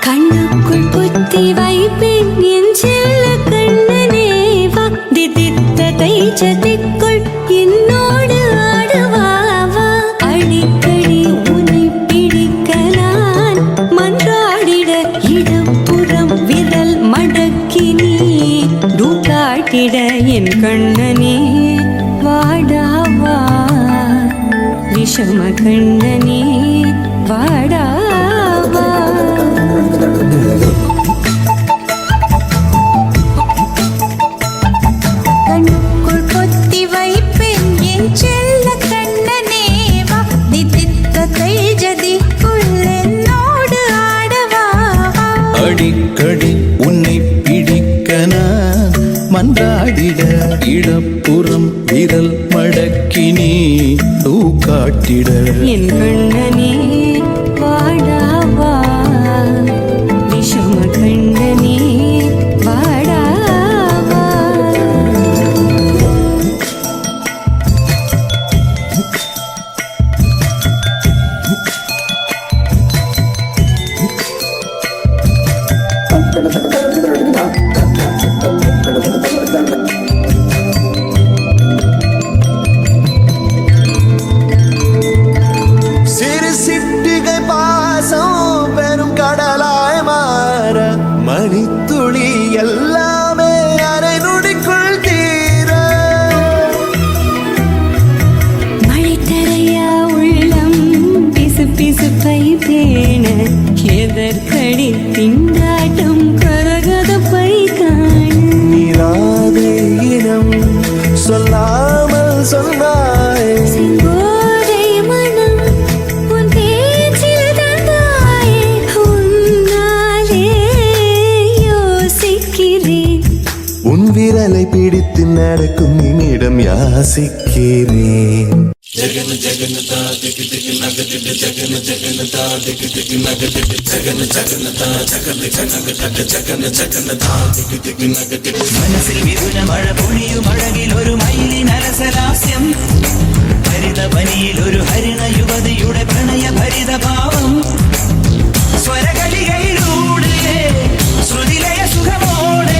கண்ணுக்குள் புத்தி வைப்பேன் என் செல்ல கண்ணனேவா திதித்ததை சதிக்குள் என்னோடு ஆடுவாவா அடிக்கடி உன்னை பிடிக்க நான் மன்றாடிட இடப்புறம் விரல் மடக்கி நீ காட்டிட என் கண்ணனே வாடாவா விஷம கண்ணனே வாடாவா கண்ணுக்குள் பொத்தி வைப்பேன் என் செல்ல கண்ணனேவா திதித்ததை ஜதிக்குள் என்னோடு ஆடவா அடிக்கடி உன்னை பிடிக்க நான் மன்றாடிட இடப்புறம் விரல் மடக்கி நீ காட்டிட என் கண்ணனே வாடாவா விஷம கண்ணனே வாடாவா சிறு சிட்டிகை பாசம் பெரும் கடலாய் மாற மணித்துளி எல்லாமே அரை நொடிக்குள் தீர மழை தரையா உள்ளம் பிசு பிசுப்பை பேண எதற்கடி திண்டாட்டம் கரகதப்பை காண நீராதே இனம் சொல்லாமல் சொன்னாய் செங்கோதை மனம் உன் பேச்சில் தந்தாயே உன்னாலே யோசிக்கிறேன் உன் விரலை பிடித்து நடக்கும் என்னிடம் யாசிக்கிறேன் മനസ്സിൽ വിപുല മഴ പൊഴിയും അഴകിൽ ഒരു മയിലിൻ അലസലാസ്യം ഹരിതപനിയിൽ ഒരു ഹരിണ യുവതിയുടെ പ്രണയ ഭരിതഭാവം സ്വരകളിലൂടെ ശ്രുതിലയ സുഖമോടെ